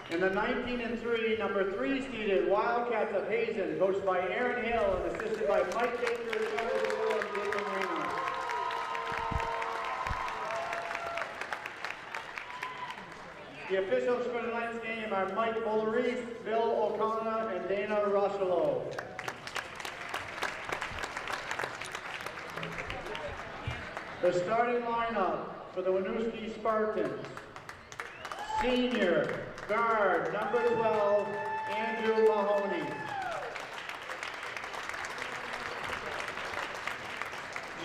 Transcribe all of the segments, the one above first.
And the 19-3, number 3 seeded Wildcats of Hazen, coached by Aaron Hill and assisted by Mike Baker, Travis Hill, and David Marino. The officials for tonight's game are Mike Bulleries, Bill O'Connor, and Dana Russello. The starting lineup for the Winooski Spartans. Senior guard number 12, Andrew Mahoney.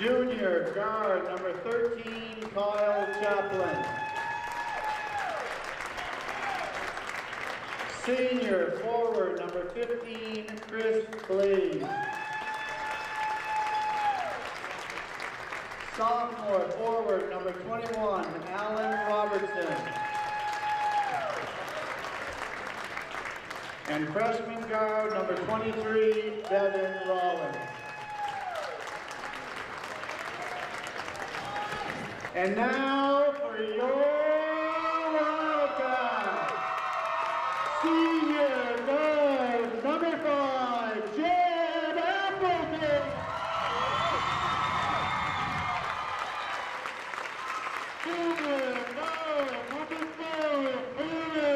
Junior guard number 13, Kyle Chaplin. Senior forward number 15, Chris Blaze. Sophomore forward number 21, Alan Robertson. And freshman guard number 23, Devin Rollins. And now for your Wildcats, senior guard number 5, Jed Appleton. Senior guard number 4, Hazen.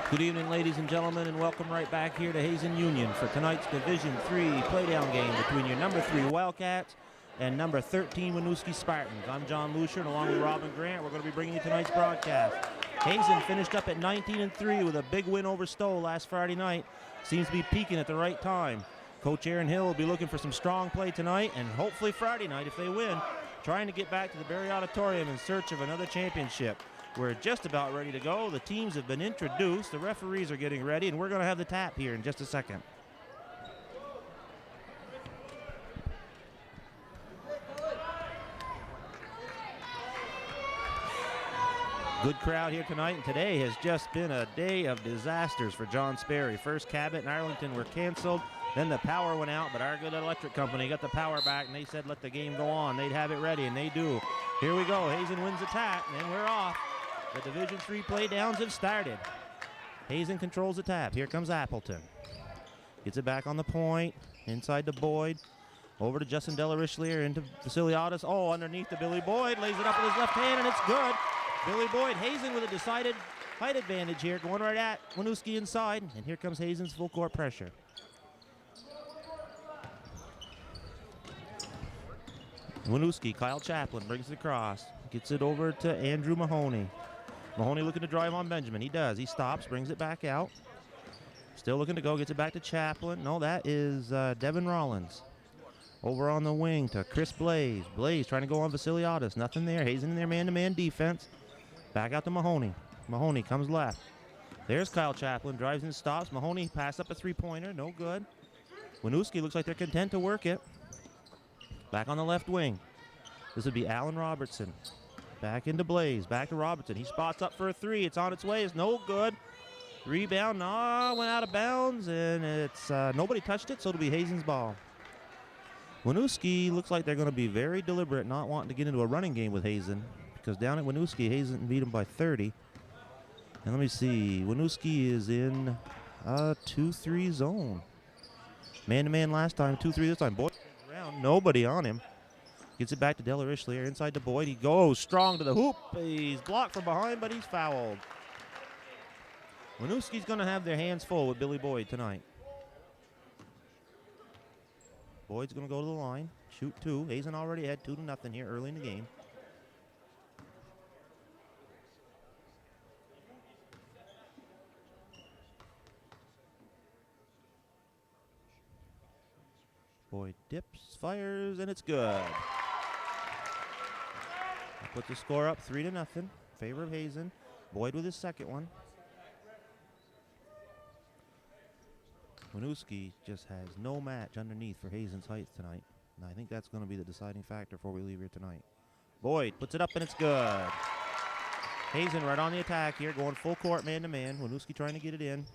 Good evening, ladies and gentlemen, and welcome right back here to Hazen Union for tonight's Division III playdown game between your number 3 Wildcats and number 13 Winooski Spartans. I'm John Lucier, and along with Robin Grant, we're going to be bringing you tonight's broadcast. Hazen finished up at 19-3 with a big win over Stowe last Friday night. Seems to be peaking at the right time. Coach Aaron Hill will be looking for some strong play tonight, and hopefully Friday night, if they win, trying to get back to the Berry Auditorium in search of another championship. We're just about ready to go. The teams have been introduced. The referees are getting ready, and we're going to have the tap here in just a second. Good crowd here tonight, and today has just been a day of disasters for John Sperry. First, Cabot and Arlington were canceled. Then the power went out, but our good electric company got the power back, and they said let the game go on. They'd have it ready, and they do. Here we go. Hazen wins the tap, and we're off. The Division III playdowns have started. Hazen controls the tap. Here comes Appleton. Gets it back on the point. Inside to Boyd. Over to Justin Delarichelier into Vasiliadis. Oh, underneath to Billy Boyd. Lays it up with his left hand, and it's good. Billy Boyd. Hazen with a decided height advantage here. Going right at Winooski inside. And here comes Hazen's full court pressure. Winooski, Kyle Chaplin brings it across. Gets it over to Andrew Mahoney. Mahoney looking to drive on Benjamin. He does. He stops, brings it back out. Still looking to go. Gets it back to Chaplin. No, that is Devin Rollins. Over on the wing to Chris Blaze. Blaze trying to go on Vasiliadis. Nothing there. Hazen in their man-to-man defense. Back out to Mahoney. Mahoney comes left. There's Kyle Chaplin. Drives and stops. Mahoney pass up a three-pointer. No good. Winooski looks like they're content to work it. Back on the left wing. This would be Alan Robertson. Back into Blaze. Back to Robertson. He spots up for a three. It's on its way. It's no good. Rebound. No, went out of bounds, and it's nobody touched it, so it'll be Hazen's ball. Winooski looks like they're going to be very deliberate, not wanting to get into a running game with Hazen, because down at Winooski, Hazen beat them by 30. And let me see. Winooski is in a 2-3 zone. Man-to-man last time, 2-3 this time. Boyd around. Nobody on him. Gets it back to Delarichelier. Inside to Boyd. He goes strong to the hoop. He's blocked from behind, but he's fouled. Winooski's going to have their hands full with Billy Boyd tonight. Boyd's going to go to the line. Shoot 2. Hazen already had 2-0 here early in the game. Boyd dips, fires, and it's good. That puts the score up 3-0. Favor of Hazen. Boyd with his second one. Winooski just has no match underneath for Hazen's height tonight. And I think that's going to be the deciding factor before we leave here tonight. Boyd puts it up and it's good. Hazen right on the attack here, going full court man-to-man. Winooski trying to get it in.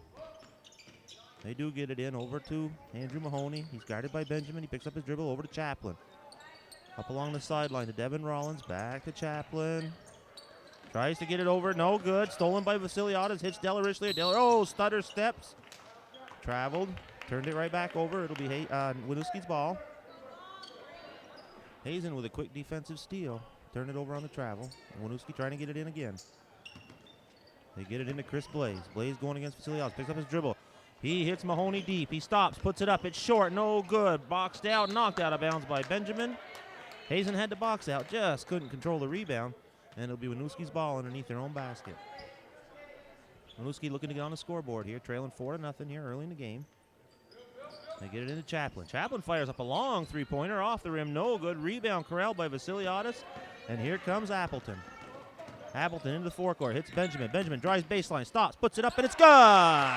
They do get it in over to Andrew Mahoney. He's guarded by Benjamin. He picks up his dribble over to Chaplin. Up along the sideline to Devin Rollins. Back to Chaplin. Tries to get it over. No good. Stolen by Vasiliadis. Hits Delarishli. Oh, stutter steps. Traveled. Turned it right back over. It'll be Winooski's ball. Hazen with a quick defensive steal. Turn it over on the travel. Winooski trying to get it in again. They get it into Chris Blaze. Blaze going against Vasiliadis. Picks up his dribble. He hits Mahoney deep. He stops, puts it up. It's short, no good. Boxed out, knocked out of bounds by Benjamin. Hazen had to box out, just couldn't control the rebound. And it'll be Winooski's ball underneath their own basket. Winooski looking to get on the scoreboard here, trailing 4-0 here early in the game. They get it into Chaplin. Chaplin fires up a long three-pointer off the rim. No good. Rebound corralled by Vasiliadis. And here comes Appleton. Appleton into the forecourt. Hits Benjamin. Benjamin drives baseline. Stops. Puts it up, and it's good.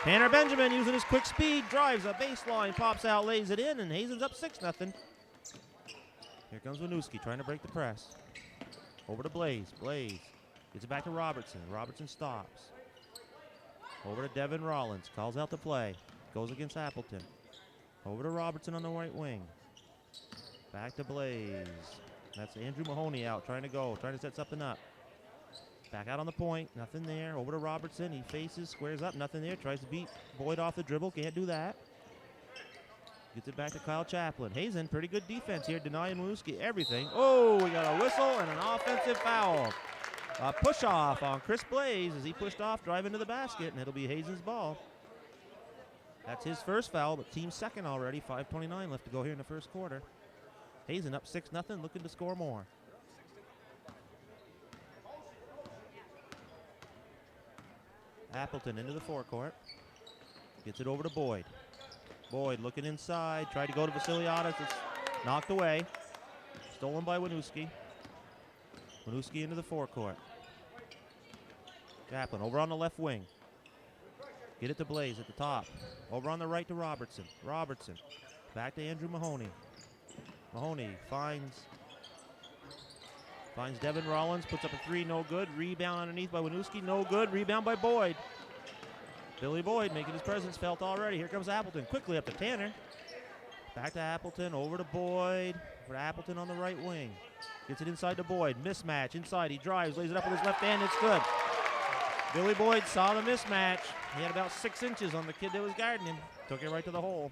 Tanner Benjamin using his quick speed. Drives a baseline. Pops out. Lays it in. And Hazen's up 6-0. Here comes Winooski trying to break the press. Over to Blaze. Blaze gets it back to Robertson. Robertson stops. Over to Devin Rollins. Calls out the play. Goes against Appleton. Over to Robertson on the right wing. Back to Blaze. That's Andrew Mahoney out. Trying to go. Trying to set something up. Back out on the point. Nothing there. Over to Robertson. He faces. Squares up. Nothing there. Tries to beat Boyd off the dribble. Can't do that. Gets it back to Kyle Chaplin. Hazen, pretty good defense here, denying Winooski everything. Oh, we got a whistle and an offensive foul. A push-off on Chris Blaze as he pushed off, driving to the basket, and it'll be Hazen's ball. That's his first foul, but team second already. 5:29 left to go here in the first quarter. Hazen up 6-0, looking to score more. Appleton into the forecourt. Gets it over to Boyd. Boyd looking inside, tried to go to Vasiliadis. It's knocked away. Stolen by Winooski. Winooski into the forecourt. Chaplin over on the left wing. Get it to Blaze at the top. Over on the right to Robertson. Robertson back to Andrew Mahoney. Mahoney finds Devin Rollins, puts up a three, no good. Rebound underneath by Winooski, no good. Rebound by Boyd. Billy Boyd making his presence felt already. Here comes Appleton, quickly up to Tanner. Back to Appleton, over to Boyd. For Appleton on the right wing. Gets it inside to Boyd, mismatch inside. He drives, lays it up with his left hand, it's good. Billy Boyd saw the mismatch. He had about 6 inches on the kid that was guarding him. Took it right to the hole.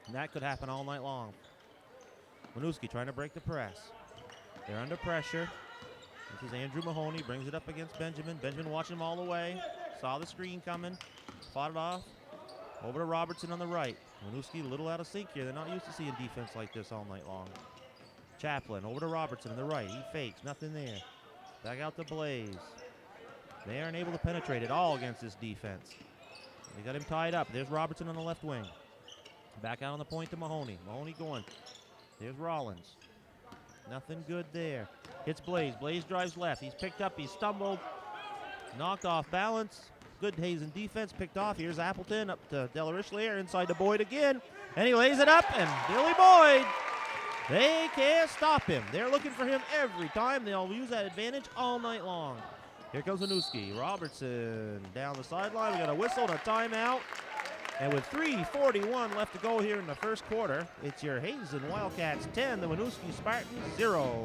And that could happen all night long. Winooski trying to break the press. They're under pressure. This is Andrew Mahoney, brings it up against Benjamin. Benjamin watching him all the way. Saw the screen coming, fought it off. Over to Robertson on the right. Winooski a little out of sync here. They're not used to seeing defense like this all night long. Chaplin over to Robertson on the right. He fakes, nothing there. Back out to Blaze. They aren't able to penetrate at all against this defense. They got him tied up. There's Robertson on the left wing. Back out on the point to Mahoney. Mahoney going. There's Rollins. Nothing good there. Hits Blaze. Blaze drives left. He's picked up. He's stumbled. Knocked off balance. Good Hazen defense. Picked off. Here's Appleton up to Delarishli. Inside to Boyd again. And he lays it up. And Billy Boyd, they can't stop him. They're looking for him every time. They'll use that advantage all night long. Here comes Winooski. Robertson down the sideline. We got a whistle and a timeout. And with 3:41 left to go here in the first quarter, it's your Hazen Wildcats 10, the Winooski Spartans 0.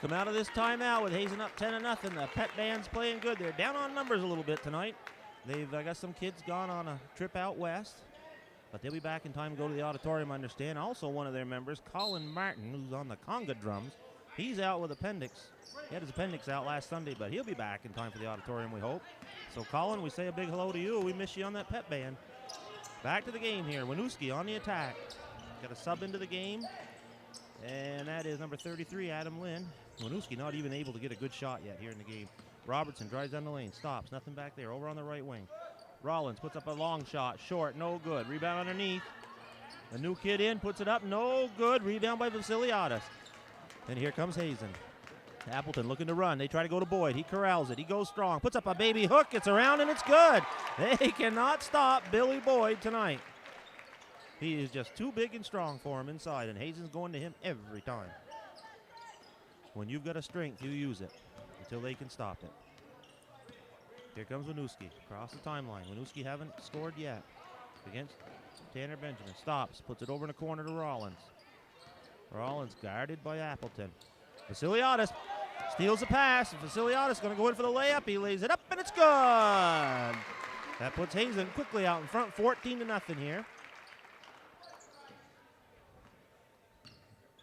come out of this timeout with Hazen up 10-0. The pet band's playing good. They're down on numbers a little bit tonight. They've got some kids gone on a trip out west, but they'll be back in time to go to the auditorium, I understand. Also, one of their members, Colin Martin, who's on the conga drums, he's out with appendix. He had his appendix out last Sunday, but he'll be back in time for the auditorium, we hope. So, Colin, we say a big hello to you. We miss you on that pet band. Back to the game here. Winooski on the attack. Got a sub into the game, and that is number 33, Adam Lynn. Winooski not even able to get a good shot yet here in the game. Robertson drives down the lane, stops, nothing back there, over on the right wing. Rollins puts up a long shot, short, no good. Rebound underneath. A new kid in, puts it up, no good. Rebound by Vasiliadis. And here comes Hazen. Appleton looking to run. They try to go to Boyd. He corrals it. He goes strong. Puts up a baby hook. It's around and it's good. They cannot stop Billy Boyd tonight. He is just too big and strong for him inside, and Hazen's going to him every time. When you've got a strength, you use it until they can stop it. Here comes Winooski across the timeline. Winooski haven't scored yet against Tanner Benjamin. Stops, puts it over in the corner to Rollins. Rollins guarded by Appleton. Vasiliadis steals the pass. Vasiliadis going to go in for the layup. He lays it up, and it's good. That puts Hazen quickly out in front, 14-0 here.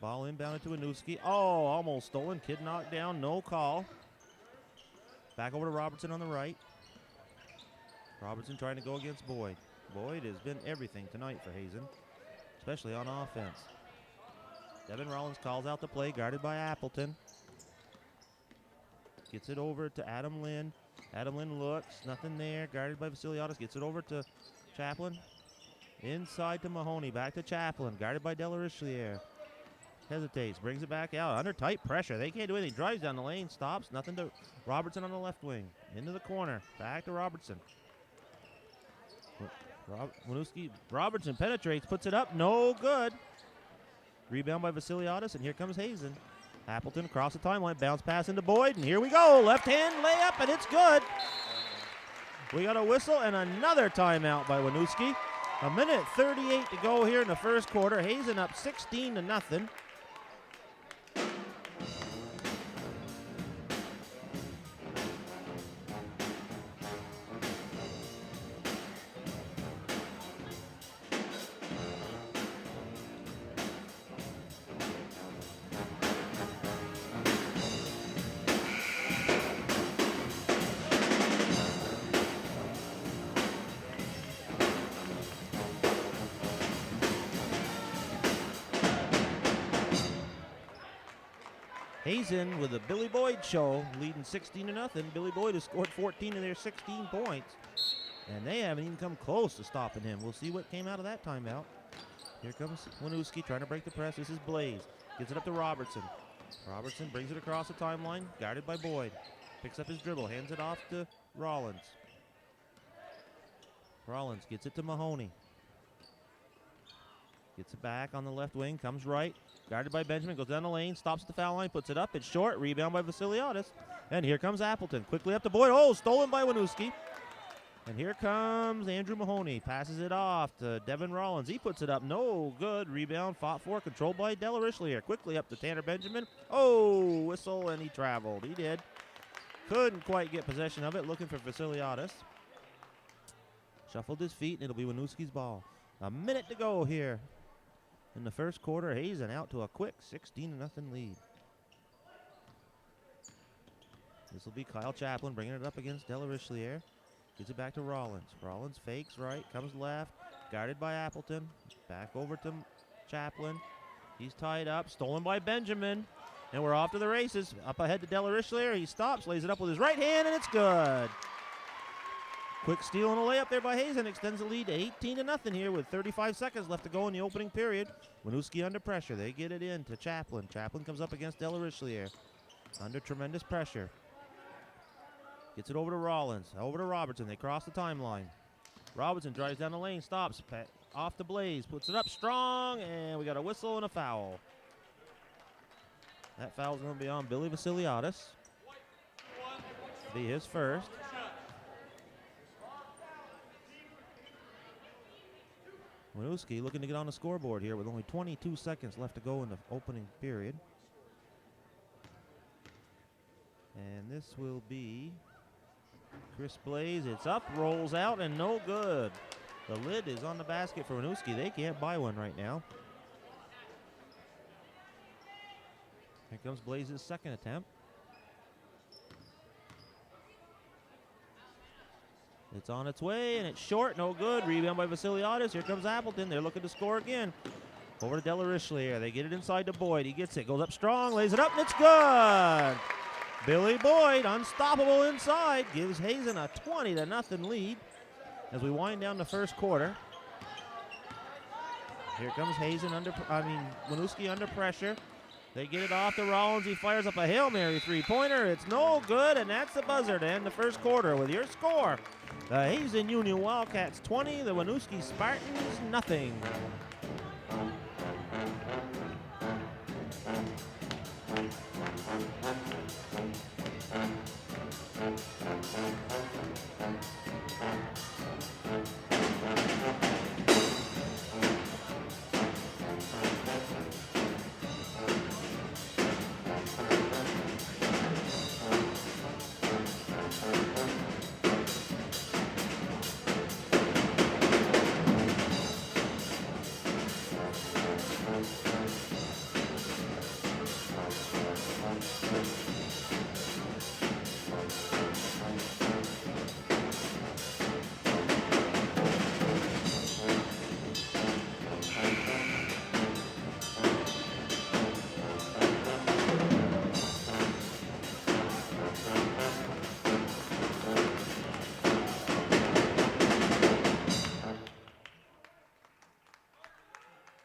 Ball inbounded to Winooski. Oh, almost stolen. Kid knocked down. No call. Back over to Robertson on the right. Robertson trying to go against Boyd. Boyd has been everything tonight for Hazen, especially on offense. Devin Rollins calls out the play, guarded by Appleton. Gets it over to Adam Lynn. Adam Lynn looks, nothing there. Guarded by Vasiliadis. Gets it over to Chaplin. Inside to Mahoney. Back to Chaplin. Guarded by Delarichelier. Hesitates, brings it back out. Under tight pressure. They can't do anything. Drives down the lane, stops. Nothing to Robertson on the left wing. Into the corner. Back to Robertson. Winooski. Robertson penetrates, puts it up. No good. Rebound by Vasiliadis, and here comes Hazen. Appleton across the timeline. Bounce pass into Boyd, and here we go. Left hand layup, and it's good. We got a whistle and another timeout by Winooski. 1:38 to go here in the first quarter. Hazen up 16-0. Hazen with the Billy Boyd show, leading 16-0. Billy Boyd has scored 14 of their 16 points, and they haven't even come close to stopping him. We'll see what came out of that timeout. Here comes Winooski trying to break the press. This is Blaze. Gets it up to Robertson. Robertson brings it across the timeline, guarded by Boyd. Picks up his dribble, hands it off to Rollins. Rollins gets it to Mahoney. Gets it back on the left wing, comes right. Guarded by Benjamin, goes down the lane, stops at the foul line, puts it up. It's short, rebound by Vasiliadis. And here comes Appleton. Quickly up to Boyd. Oh, stolen by Winooski. And here comes Andrew Mahoney. Passes it off to Devin Rollins. He puts it up. No good. Rebound, fought for, controlled by Delarichelier. Quickly up to Tanner Benjamin. Oh, whistle, and he traveled. He did. Couldn't quite get possession of it. Looking for Vasiliadis. Shuffled his feet, and it'll be Winooski's ball. A minute to go here in the first quarter. Hazen out to a quick 16-0 lead. This will be Kyle Chaplin bringing it up against Delarichelier. Gets it back to Rollins. Rollins fakes right, comes left, guarded by Appleton. Back over to Chaplin. He's tied up, stolen by Benjamin. And we're off to the races. Up ahead to Delarichelier. He stops, lays it up with his right hand, and it's good. Quick steal and a layup there by Hazen. Extends the lead to 18-0 here with 35 seconds left to go in the opening period. Winooski under pressure. They get it in to Chaplin. Chaplin comes up against Delarichelier. Under tremendous pressure. Gets it over to Rollins. Over to Robertson. They cross the timeline. Robertson drives down the lane. Stops. Off to Blaze. Puts it up strong. And we got a whistle and a foul. That foul's going to be on Billy Vasiliadis. Be his first. Winooski looking to get on the scoreboard here with only 22 seconds left to go in the opening period. And this will be Chris Blaze. It's up, rolls out, and no good. The lid is on the basket for Winooski. They can't buy one right now. Here comes Blaze's second attempt. It's on its way, and it's short, no good. Rebound by Vasiliadis. Here comes Appleton. They're looking to score again. Over to Delarichelier. They get it inside to Boyd. He gets it, goes up strong, lays it up, and it's good. Billy Boyd, unstoppable inside, gives Hazen a 20-0 lead as we wind down the first quarter. Here comes Hazen Winooski under pressure. They get it off to Rollins. He fires up a Hail Mary three-pointer. It's no good, and that's the buzzer to end the first quarter with your score. The Hazen Union Wildcats 20, the Winooski Spartans nothing.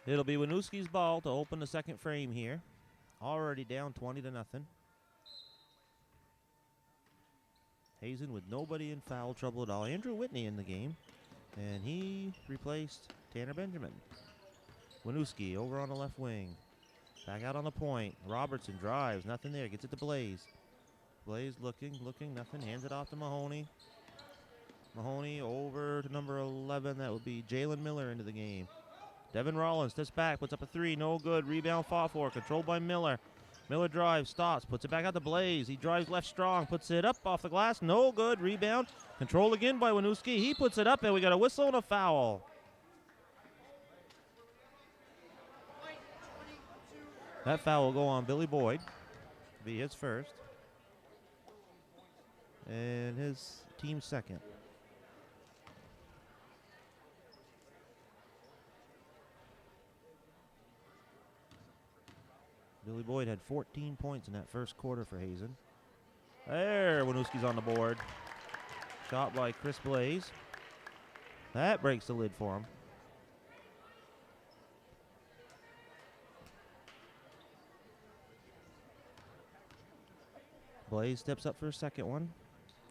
It'll be Winooski's ball to open the second frame here. Already down 20-0. Hazen with nobody in foul trouble at all. Andrew Whitney in the game, and he replaced Tanner Benjamin. Winooski over on the left wing. Back out on the point. Robertson drives, nothing there. Gets it to Blaze. Blaze looking, nothing. Hands it off to Mahoney. Mahoney over to number 11. That would be Jalen Miller into the game. Devin Rollins steps back, puts up a three, no good. Rebound fought for, controlled by Miller. Miller drives, stops, puts it back out to Blaze. He drives left strong, puts it up off the glass, no good. Rebound, controlled again by Winooski. He puts it up, and we got a whistle and a foul. That foul will go on Billy Boyd. Be his first. And his team's second. Billy Boyd had 14 points in that first quarter for Hazen. There, Winooski's on the board. Shot by Chris Blaze. That breaks the lid for him. Blaze steps up for a second one.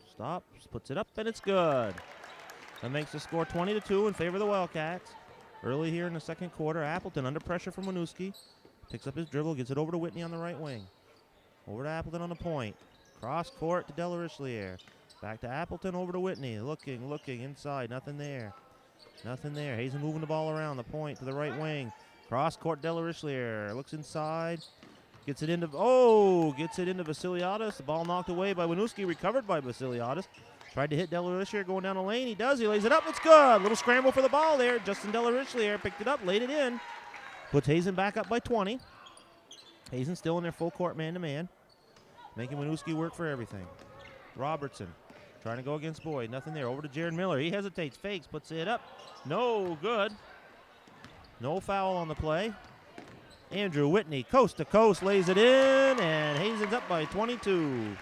Stops, puts it up, and it's good. That makes the score 20-2 in favor of the Wildcats. Early here in the second quarter, Appleton under pressure from Winooski. Picks up his dribble, gets it over to Whitney on the right wing. Over to Appleton on the point. Cross court to Delarichelier. Back to Appleton, over to Whitney. Looking inside, nothing there. Hazen moving the ball around the point to the right wing. Cross court Delarichelier. Looks inside. Gets it into Vasiliadis. The ball knocked away by Winooski, recovered by Vasiliadis. Tried to hit Delarichelier going down the lane. He does. He lays it up. It's good. Little scramble for the ball there. Justin Delarichelier picked it up, laid it in. Puts Hazen back up by 20. Hazen still in their full court man-to-man. Making Winooski work for everything. Robertson trying to go against Boyd. Nothing there. Over to Jared Miller. He hesitates, fakes, puts it up. No good. No foul on the play. Andrew Whitney, coast to coast, lays it in, and Hazen's up by 22.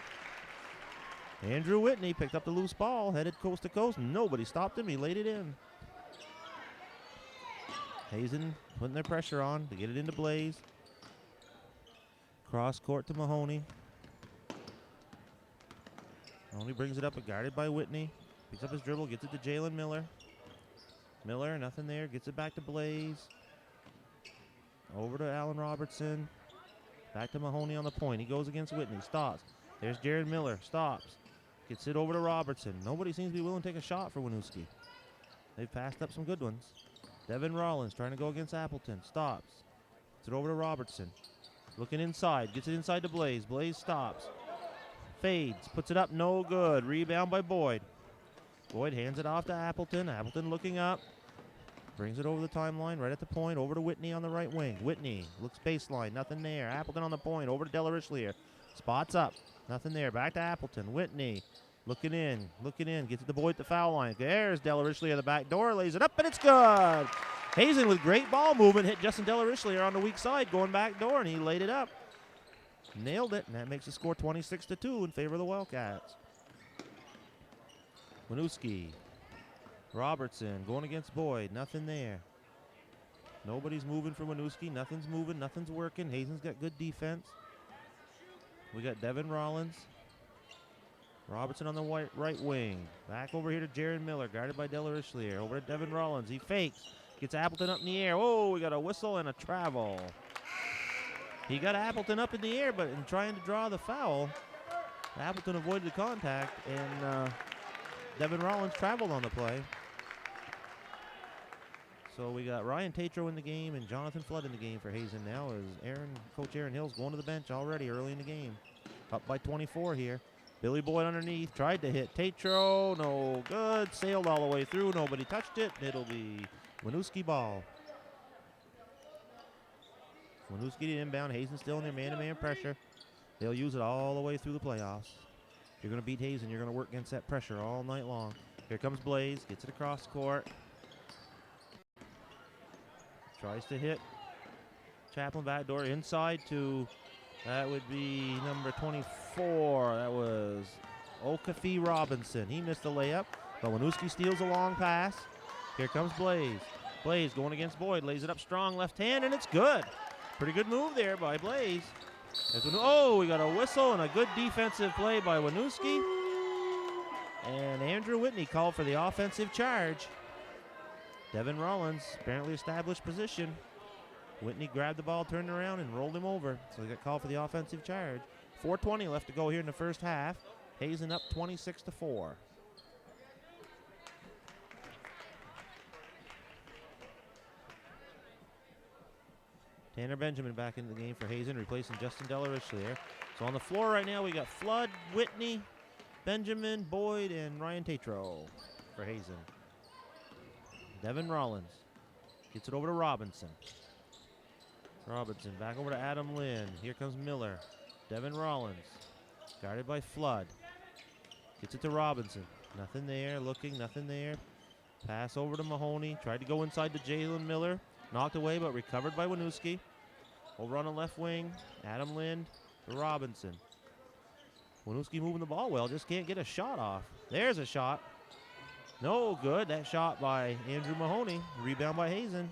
Andrew Whitney picked up the loose ball, headed coast to coast. Nobody stopped him. He laid it in. Hazen putting their pressure on to get it into Blaze. Cross court to Mahoney. Mahoney brings it up, guarded by Whitney. Picks up his dribble, gets it to Jalen Miller. Miller, nothing there, gets it back to Blaze. Over to Allen Robertson. Back to Mahoney on the point. He goes against Whitney, stops. There's Jared Miller, stops. Gets it over to Robertson. Nobody seems to be willing to take a shot for Winooski. They've passed up some good ones. Devin Rollins trying to go against Appleton. Stops. Gets it over to Robertson. Looking inside. Gets it inside to Blaze. Blaze stops. Fades, puts it up, no good. Rebound by Boyd. Boyd hands it off to Appleton. Appleton looking up. Brings it over the timeline, right at the point, over to Whitney on the right wing. Whitney looks baseline, nothing there. Appleton on the point, over to Della Richelieu. Spots up, nothing there. Back to Appleton. Whitney looking in, gets it to Boyd at the foul line. There's Della Richelieu at the back door, lays it up, and it's good. Hazen with great ball movement hit Justin Della Richelieu on the weak side, going back door, and he laid it up. Nailed it, and that makes the score 26-2 in favor of the Wildcats. Winooski. Robertson going against Boyd. Nothing there. Nobody's moving for Winooski. Nothing's moving. Nothing's working. Hazen's got good defense. We got Devin Rollins. Robertson on the right wing. Back over here to Jaron Miller, guarded by Della Richelieu. Over to Devin Rollins. He fakes. Gets Appleton up in the air. Whoa, we got a whistle and a travel. He got Appleton up in the air, but in trying to draw the foul, Appleton avoided the contact, and Devin Rollins traveled on the play. So we got Ryan Tatro in the game and Jonathan Flood in the game for Hazen now, as Coach Aaron Hill's going to the bench already early in the game. Up by 24 here. Billy Boyd underneath, tried to hit Tatro, no good. Sailed all the way through, nobody touched it. It'll be Winooski ball. Winooski to inbound. Hazen still in their man-to-man pressure. They'll use it all the way through the playoffs. If you're going to beat Hazen, you're going to work against that pressure all night long. Here comes Blaze, gets it across court. Tries to hit Chaplin backdoor inside to, that would be number 24. That was Okafi Robinson. He missed the layup, but Winooski steals a long pass. Here comes Blaze. Blaze going against Boyd, lays it up strong left hand, and it's good. Pretty good move there by Blaze. Oh, we got a whistle and a good defensive play by Winooski. And Andrew Whitney called for the offensive charge. Devin Rollins apparently established position. Whitney grabbed the ball, turned around, and rolled him over. So he got called for the offensive charge. 4:20 left to go here in the first half. Hazen up 26-4. Tanner Benjamin back into the game for Hazen, replacing Justin Della Richelieu. So on the floor right now, we got Flood, Whitney, Benjamin, Boyd, and Ryan Tatro for Hazen. Devin Rollins gets it over to Robinson. Robinson back over to Adam Lynn. Here comes Miller. Devin Rollins, guarded by Flood. Gets it to Robinson. Nothing there, looking, nothing there. Pass over to Mahoney. Tried to go inside to Jalen Miller. Knocked away, but recovered by Winooski. Over on the left wing, Adam Lind to Robinson. Winooski moving the ball well, just can't get a shot off. There's a shot. No good. That shot by Andrew Mahoney. Rebound by Hazen.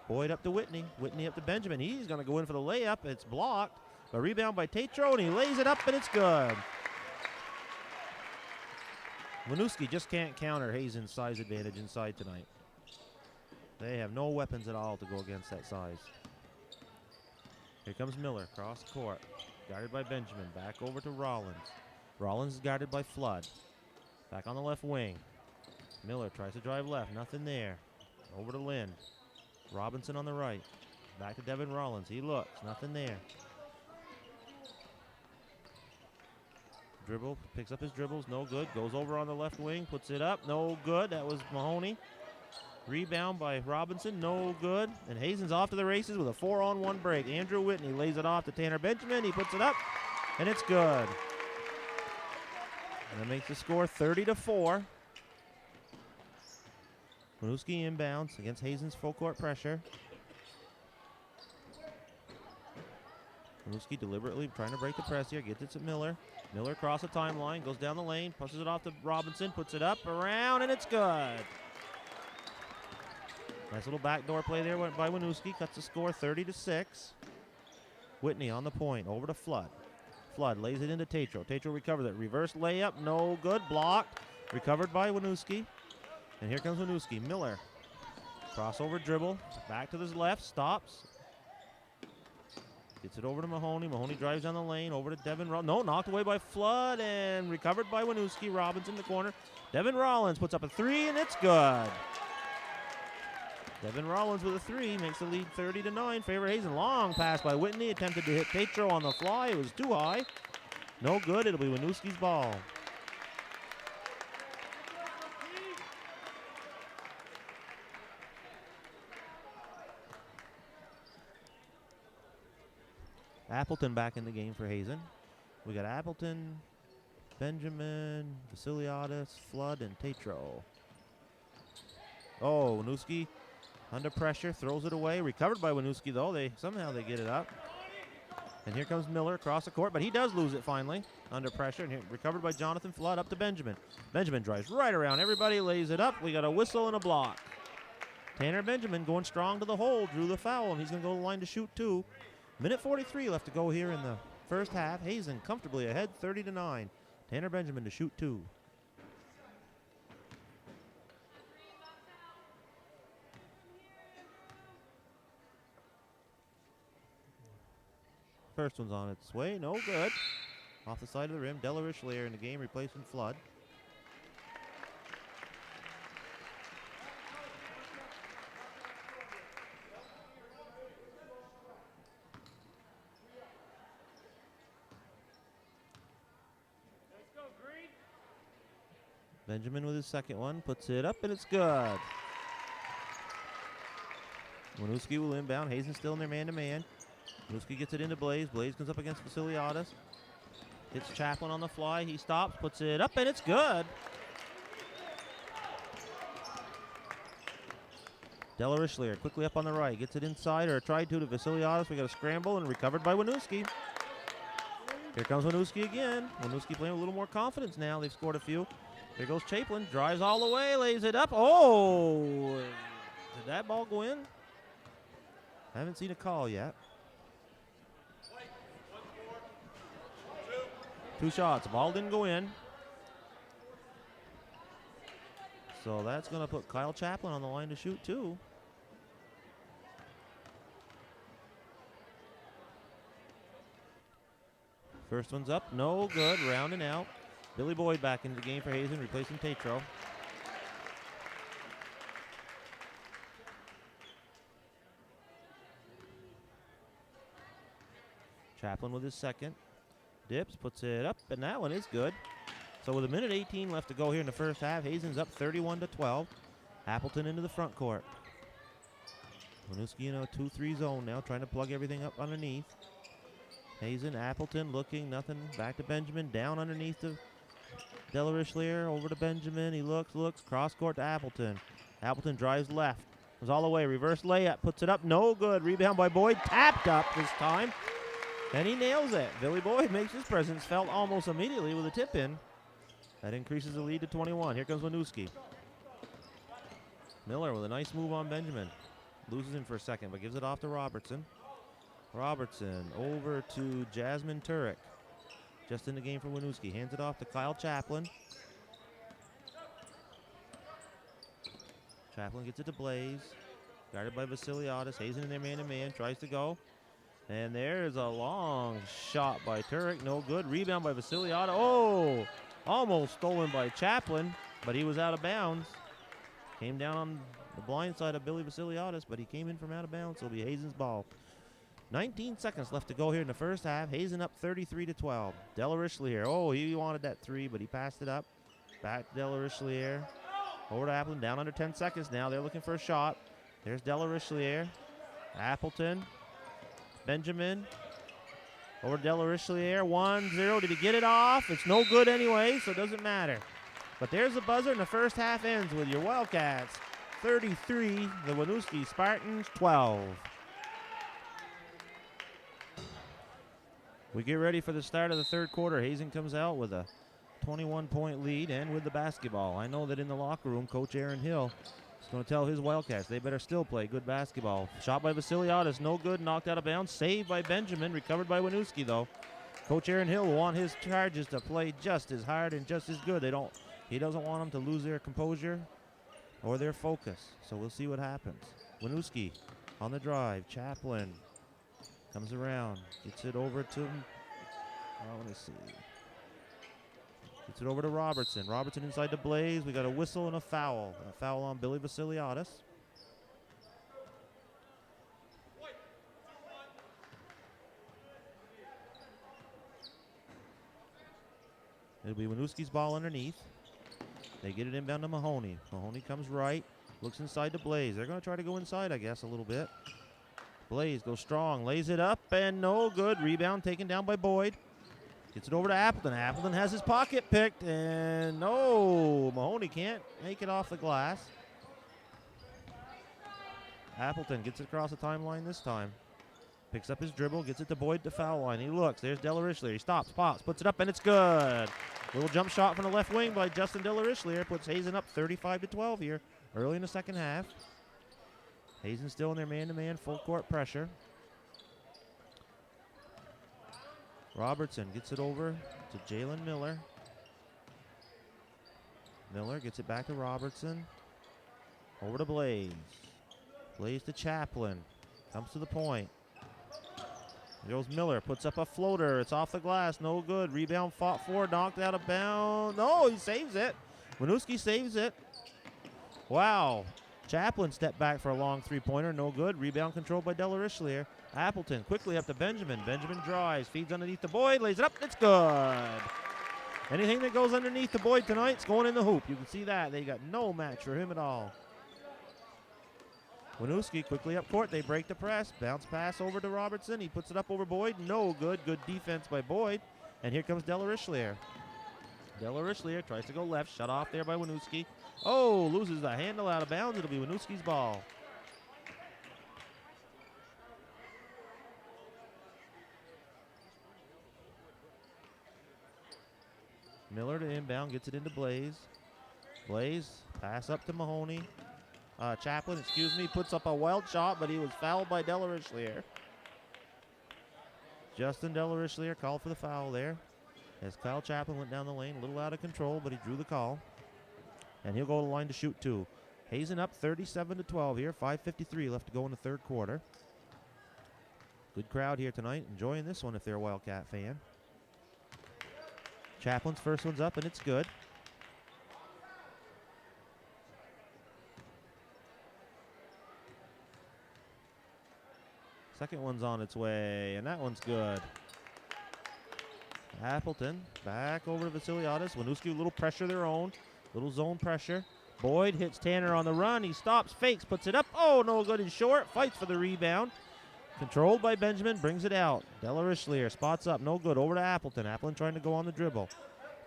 Boyd up to Whitney. Whitney up to Benjamin. He's going to go in for the layup. It's blocked. A rebound by Tatro, and he lays it up, and it's good. Winooski just can't counter Hazen's size advantage inside tonight. They have no weapons at all to go against that size. Here comes Miller, cross court. Guarded by Benjamin. Back over to Rollins. Rollins is guarded by Flood. Back on the left wing. Miller tries to drive left. Nothing there. Over to Lynn. Robinson on the right. Back to Devin Rollins. He looks. Nothing there. Dribble. Picks up his dribbles. No good. Goes over on the left wing. Puts it up. No good. That was Mahoney. Rebound by Robinson, no good. And Hazen's off to the races with a 4-on-1 break. Andrew Whitney lays it off to Tanner Benjamin. He puts it up, and it's good. And that makes the score 30-4. Winooski inbounds against Hazen's full court pressure. Winooski deliberately trying to break the press here. Gets it to Miller. Miller across the timeline, goes down the lane, pushes it off to Robinson, puts it up, around, and it's good. Nice little backdoor play there by Winooski. Cuts the score 30-6. Whitney on the point. Over to Flood. Flood lays it into Tatro. Tatro recovers it. Reverse layup. No good. Blocked. Recovered by Winooski. And here comes Winooski. Miller. Crossover dribble. Back to his left. Stops. Gets it over to Mahoney. Mahoney drives down the lane. Over to Devin Rollins. No, knocked away by Flood and recovered by Winooski. Robbins in the corner. Devin Rollins puts up a three, and it's good. Devin Rollins with a three makes the lead 30-9. Favor Hazen. Long pass by Whitney. Attempted to hit Tatro on the fly. It was too high. No good. It'll be Winooski's ball. Appleton back in the game for Hazen. We got Appleton, Benjamin, Vasiliotis, Flood, and Tatro. Oh, Winooski under pressure, throws it away. Recovered by Winooski, though. Somehow they get it up. And here comes Miller across the court, but he does lose it finally under pressure. And here, recovered by Jonathan Flood up to Benjamin. Benjamin drives right around. Everybody lays it up. We got a whistle and a block. Tanner Benjamin going strong to the hole, drew the foul, and he's going to go to the line to shoot 2. Minute 43 left to go here in the first half. Hazen comfortably ahead, 30-9. Tanner Benjamin to shoot 2. First one's on its way, no good. Off the side of the rim, Della Richelieu in the game, replacing Flood. Benjamin with his second one, puts it up, and it's good. Winooski will inbound. Hazen still in their man-to-man. Winooski gets it into Blaze. Blaze comes up against Vasiliotis. Hits Chaplin on the fly. He stops, puts it up, and it's good. Della Richelieu quickly up on the right. Gets it inside, or tried to Vasiliotis. We got a scramble, and recovered by Winooski. Here comes Winooski again. Winooski playing with a little more confidence now. They've scored a few. Here goes Chaplin. Drives all the way, lays it up. Oh! Did that ball go in? I haven't seen a call yet. 2 shots. Ball didn't go in. So that's going to put Kyle Chaplin on the line to shoot 2. First one's up. No good. Rounding out. Billy Boyd back into the game for Hazen, replacing Tatro. Chaplin with his second. Dips, puts it up, and that one is good. So with a minute 18 left to go here in the first half, Hazen's up 31-12. Appleton into the front court. Winooski in a 2-3 zone now, trying to plug everything up underneath. Hazen, Appleton looking, nothing. Back to Benjamin, down underneath to Della Richelieu, over to Benjamin. He looks, cross court to Appleton. Appleton drives left. Goes all the way, reverse layup, puts it up, no good. Rebound by Boyd, tapped up this time. And he nails it. Billy Boyd makes his presence felt almost immediately with a tip in. That increases the lead to 21. Here comes Winooski. Miller with a nice move on Benjamin. Loses him for a second, but gives it off to Robertson. Robertson over to Jasmine Turek. Just in the game for Winooski. Hands it off to Kyle Chaplin. Chaplin gets it to Blaze. Guarded by Vasiliotis. Hazen in there man-to-man. Tries to go. And there's a long shot by Turek. No good. Rebound by Vasiliotis. Oh! Almost stolen by Chaplin, but he was out of bounds. Came down on the blind side of Billy Vasiliotis, but he came in from out of bounds. So it'll be Hazen's ball. 19 seconds left to go here in the first half. Hazen up 33-12. Della Richelieu. Oh, he wanted that 3, but he passed it up. Back to Della Richelieu. Over to Appleton. Down under 10 seconds now. They're looking for a shot. There's Della Richelieu. Appleton. Benjamin. Over to Della Richelieu. 1-0. Did he get it off? It's no good anyway, so it doesn't matter. But there's the buzzer, and the first half ends with your Wildcats 33, the Winooski Spartans 12. We get ready for the start of the third quarter. Hazen comes out with a 21-point lead and with the basketball. I know that in the locker room, Coach Aaron Hill is going to tell his Wildcats they better still play good basketball. Shot by Vasiliotis, no good, knocked out of bounds. Saved by Benjamin, recovered by Winooski, though. Coach Aaron Hill will want his charges to play just as hard and just as good. He doesn't want them to lose their composure or their focus. So we'll see what happens. Winooski on the drive. Chaplin comes around, gets it over to, let me see. Gets it over to Robertson. Robertson inside the Blaze. We got a whistle and a foul. A foul on Billy Vasiliotis. It'll be Winooski's ball underneath. They get it inbound to Mahoney. Mahoney comes right, looks inside to Blaze. They're going to try to go inside, I guess, a little bit. Blaze goes strong, lays it up, and no good. Rebound taken down by Boyd. Gets it over to Appleton. Appleton has his pocket picked, and no, Mahoney can't make it off the glass. Appleton gets it across the timeline this time. Picks up his dribble, gets it to Boyd to foul line. He looks, there's Delarichelier. He stops, pops, puts it up, and it's good. Little jump shot from the left wing by Justin Delarichelier puts Hazen up 35-12 here, early in the second half. Hazen still in their man-to-man full court pressure. Robertson gets it over to Jalen Miller. Miller gets it back to Robertson. Over to Blaze. Blaze to Chaplin. Comes to the point. There goes Miller, puts up a floater. It's off the glass, no good. Rebound fought for, knocked out of bounds. No, he saves it. Winooski saves it. Wow. Chaplin stepped back for a long three-pointer, no good. Rebound controlled by Delarichelier. Appleton quickly up to Benjamin. Benjamin drives, feeds underneath the Boyd, lays it up, it's good. Anything that goes underneath the Boyd tonight's going in the hoop. You can see that. They got no match for him at all. Winooski quickly up court. They break the press. Bounce pass over to Robertson. He puts it up over Boyd. No good. Good defense by Boyd. And here comes Delarichelier. Delarichelier tries to go left. Shut off there by Winooski. Oh, loses the handle out of bounds. It'll be Winooski's ball. Miller to inbound. Gets it into Blaze. Blaze. Pass up to Mahoney. Chaplin, puts up a wild shot, but he was fouled by Delarichelier. Justin Delarichelier called for the foul there as Kyle Chaplin went down the lane, a little out of control, but he drew the call. And he'll go to the line to shoot two. Hazen up 37-12 here, 5:53 left to go in the third quarter. Good crowd here tonight, enjoying this one if they're a Wildcat fan. Chaplin's first one's up, and it's good. Second one's on its way, and that one's good. Appleton back over to Vasiliadis. Winooski, a little pressure their own. Little zone pressure. Boyd hits Tanner on the run. He stops, fakes, puts it up. Oh, no good and short. Fights for the rebound. Controlled by Benjamin, brings it out. Delarichelier spots up, no good. Over to Appleton. Appleton trying to go on the dribble.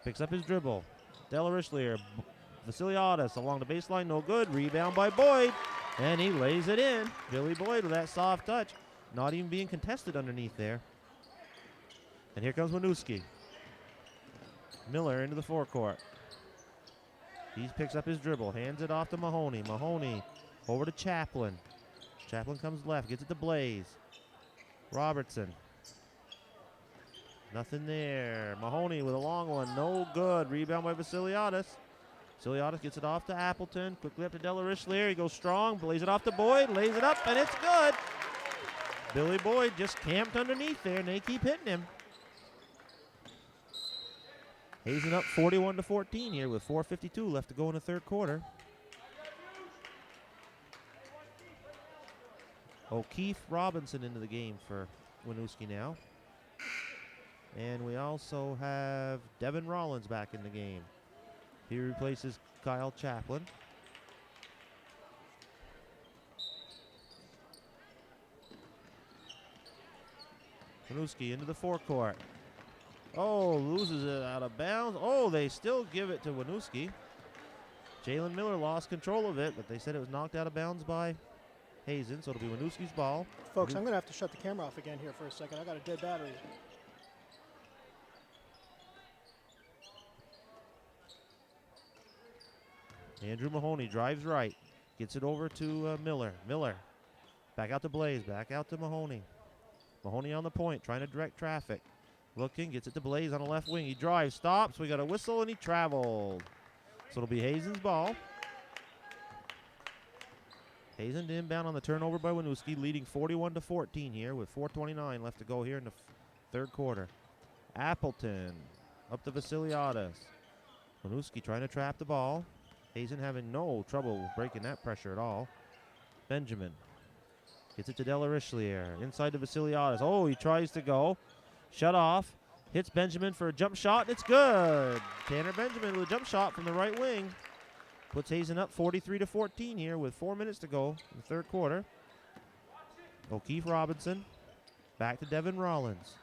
Picks up his dribble. Delarichelier, Vasiliadis along the baseline, no good. Rebound by Boyd, and he lays it in. Billy Boyd with that soft touch. Not even being contested underneath there. And here comes Winooski. Miller into the forecourt. He picks up his dribble, hands it off to Mahoney. Mahoney over to Chaplin. Chaplin comes left, gets it to Blaze. Robertson. Nothing there. Mahoney with a long one, no good. Rebound by Vasiliadis. Vasiliadis gets it off to Appleton. Quickly up to Delarichelier. He goes strong, lays it off to Boyd, lays it up, and it's good. Billy Boyd just camped underneath there, and they keep hitting him. Hazen up 41-14 here with 4:52 left to go in the third quarter. O'Keefe Robinson into the game for Winooski now. And we also have Devin Rollins back in the game. He replaces Kyle Chaplin. Winooski into the forecourt. Oh, loses it out of bounds. Oh, they still give it to Winooski. Jalen Miller lost control of it, but they said it was knocked out of bounds by Hazen, so it'll be Winooski's ball. Folks, I'm going to have to shut the camera off again here for a second. I got a dead battery. Andrew Mahoney drives right. Gets it over to Miller. Miller back out to Blaze. Back out to Mahoney. Mahoney on the point, trying to direct traffic. Looking, gets it to Blaze on the left wing. He drives, stops. We got a whistle, and he traveled. So it'll be Hazen's ball. Hazen to inbound on the turnover by Winooski, leading 41-14 here with 4:29 left to go here in the third quarter. Appleton up to Vasiliadis. Winooski trying to trap the ball. Hazen having no trouble breaking that pressure at all. Benjamin gets it to Delarichelier. Inside to Vasiliadis. Oh, he tries to go. Shut off. Hits Benjamin for a jump shot, and it's good. Tanner Benjamin with a jump shot from the right wing. Puts Hazen up 43-14 here with 4 minutes to go in the third quarter. O'Keefe Robinson. Back to Devin Rollins.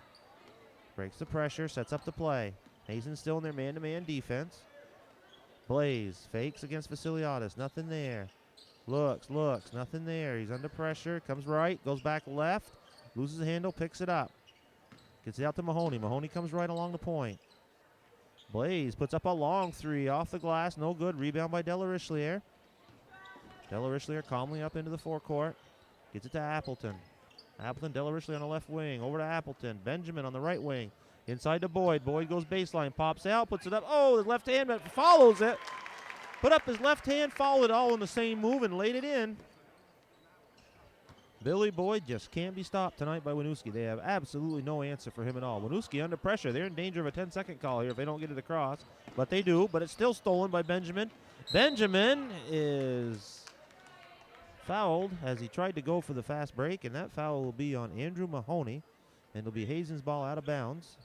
Breaks the pressure, sets up the play. Hazen still in their man-to-man defense. Blaze fakes against Vasiliadis. Nothing there. Looks, nothing there. He's under pressure. Comes right, goes back left. Loses the handle, picks it up. Gets it out to Mahoney. Mahoney comes right along the point. Blaze puts up a long three off the glass. No good. Rebound by Della Richelieu. Della Richelieu calmly up into the forecourt. Gets it to Appleton. Appleton, Della Richelieu on the left wing. Over to Appleton. Benjamin on the right wing. Inside to Boyd. Boyd goes baseline. Pops out. Puts it up. Oh, his left hand follows it. Put up his left hand. Followed it all in the same move and laid it in. Billy Boyd just can't be stopped tonight by Winooski. They have absolutely no answer for him at all. Winooski under pressure. They're in danger of a 10-second call here if they don't get it across. But they do. But it's still stolen by Benjamin. Benjamin is fouled as he tried to go for the fast break. And that foul will be on Andrew Mahoney. And it'll be Hazen's ball out of bounds.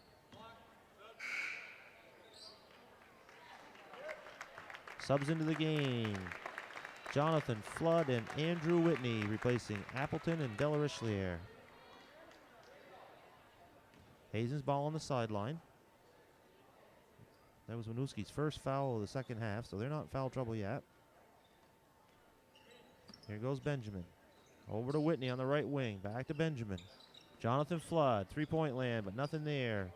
Subs into the game. Jonathan Flood and Andrew Whitney replacing Appleton and Della Richelieu. Hazen's ball on the sideline. That was Winooski's first foul of the second half, so they're not in foul trouble yet. Here goes Benjamin. Over to Whitney on the right wing. Back to Benjamin. Jonathan Flood, three-point land, but nothing there.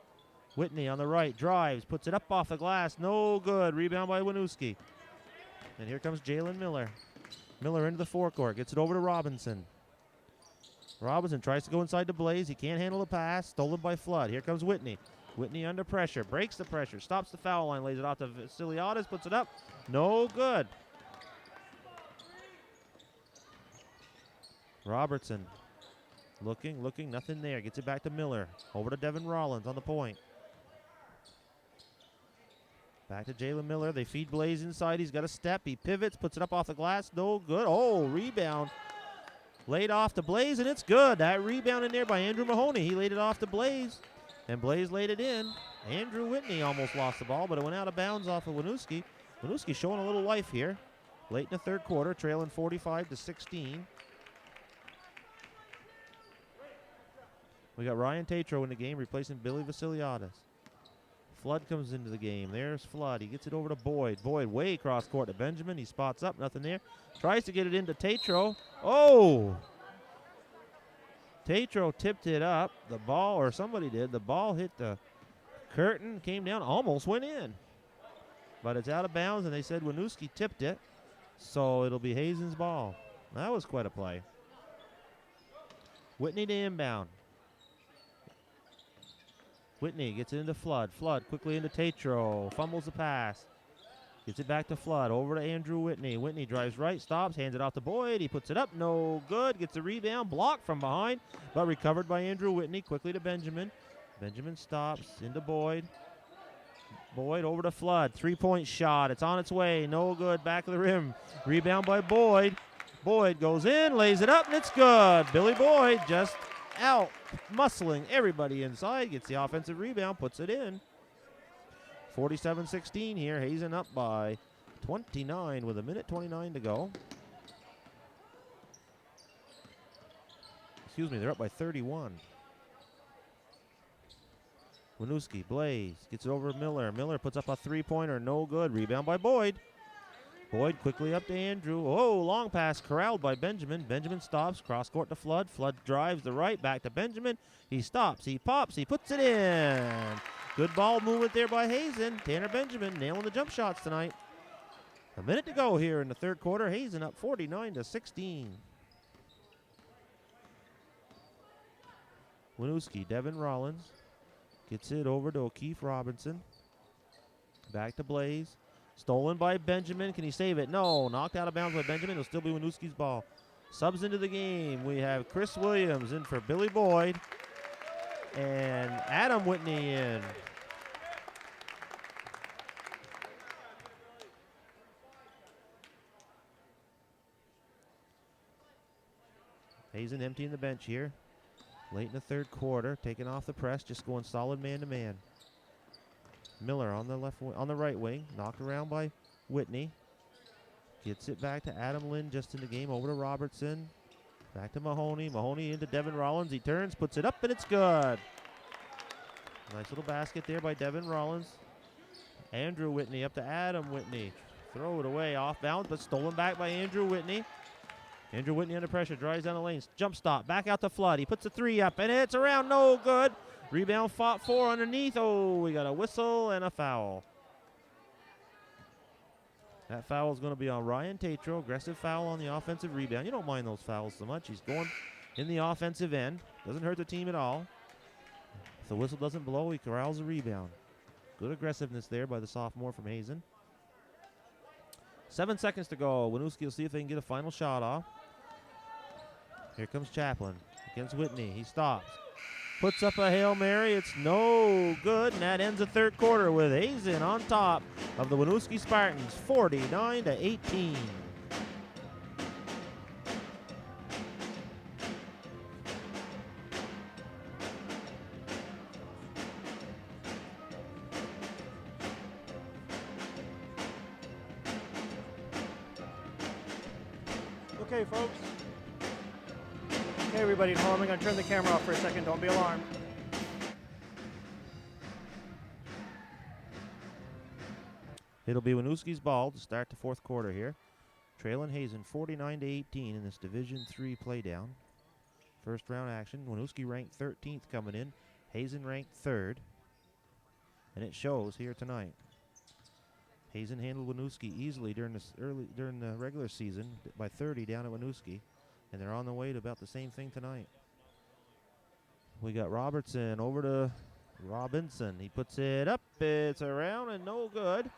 Whitney on the right, drives, puts it up off the glass. No good. Rebound by Winooski. And here comes Jalen Miller. Miller into the forecourt, gets it over to Robinson. Robinson tries to go inside to Blaze. He can't handle the pass. Stolen by Flood. Here comes Whitney. Whitney under pressure, breaks the pressure, stops the foul line, lays it off to Vasiliadis, puts it up. No good. Robertson looking, nothing there. Gets it back to Miller. Over to Devin Rollins on the point. Back to Jalen Miller. They feed Blaze inside. He's got a step. He pivots, puts it up off the glass. No good. Oh, rebound. Laid off to Blaze, and it's good. That rebound in there by Andrew Mahoney. He laid it off to Blaze, and Blaze laid it in. Andrew Whitney almost lost the ball, but it went out of bounds off of Winooski. Winooski showing a little life here. Late in the third quarter, trailing 45-16. We got Ryan Tatro in the game, replacing Billy Vasiliadis. Flood comes into the game. There's Flood. He gets it over to Boyd. Boyd way across court to Benjamin. He spots up. Nothing there. Tries to get it into Tatro. Oh! Tatro tipped it up. The ball, or somebody did. The ball hit the curtain, came down, almost went in. But it's out of bounds, and they said Winooski tipped it. So it'll be Hazen's ball. That was quite a play. Whitney to inbound. Whitney gets it into Flood. Flood quickly into Tatro. Fumbles the pass. Gets it back to Flood. Over to Andrew Whitney. Whitney drives right, stops, hands it off to Boyd. He puts it up. No good. Gets a rebound. Blocked from behind, but recovered by Andrew Whitney. Quickly to Benjamin. Benjamin stops. Into Boyd. Boyd over to Flood. Three-point shot. It's on its way. No good. Back of the rim. Rebound by Boyd. Boyd goes in, lays it up, and it's good. Billy Boyd just out muscling everybody inside, gets the offensive rebound, puts it in. 47-16 here. Hazen up by 29 with 1:29 to go. Excuse me, they're up by 31. Winooski, Blaze, gets it over to Miller. Miller puts up a three-pointer, no good. Rebound by Boyd. Boyd quickly up to Andrew. Oh, long pass corralled by Benjamin. Benjamin stops, cross court to Flood. Flood drives the right, back to Benjamin. He stops, he pops, he puts it in. Good ball movement there by Hazen. Tanner Benjamin nailing the jump shots tonight. A minute to go here in the third quarter. Hazen up 49-16. Winooski, Devin Rollins. Gets it over to O'Keefe Robinson. Back to Blaze. Stolen by Benjamin. Can he save it? No. Knocked out of bounds by Benjamin. It'll still be Winooski's ball. Subs into the game. We have Chris Williams in for Billy Boyd. And Adam Whitney in. Hazen emptying the bench here. Late in the third quarter. Taking off the press. Just going solid man-to-man. Miller on the on the right wing, knocked around by Whitney. Gets it back to Adam Lynn just in the game, over to Robertson. Back to Mahoney. Mahoney into Devin Rollins. He turns, puts it up, and it's good. Nice little basket there by Devin Rollins. Andrew Whitney up to Adam Whitney. Throw it away, off balance, but stolen back by Andrew Whitney. Andrew Whitney under pressure, drives down the lanes. Jump stop, back out to Flood. He puts a 3 up, and it's around, no good. Rebound fought for underneath. Oh, we got a whistle and a foul. That foul is going to be on Ryan Tatro. Aggressive foul on the offensive rebound. You don't mind those fouls so much. He's going in the offensive end. Doesn't hurt the team at all. If the whistle doesn't blow, he corrals the rebound. Good aggressiveness there by the sophomore from Hazen. 7 seconds to go. Winooski will see if they can get a final shot off. Here comes Chaplin against Whitney. He stops. Puts up a Hail Mary. It's no good, and that ends the third quarter with Hazen on top of the Winooski Spartans, 49-18. Okay, folks. Okay, everybody at home, I'm going to turn the camera off for a second. Don't be alarmed. It'll be Winooski's ball to start the fourth quarter here. Trailing Hazen 49-18 in this Division III playdown. First round action. Winooski ranked 13th coming in. Hazen ranked 3rd. And it shows here tonight. Hazen handled Winooski easily during the regular season by 30 down at Winooski. And they're on the way to about the same thing tonight. We got Robertson over to Robinson. He puts it up. It's around and no good.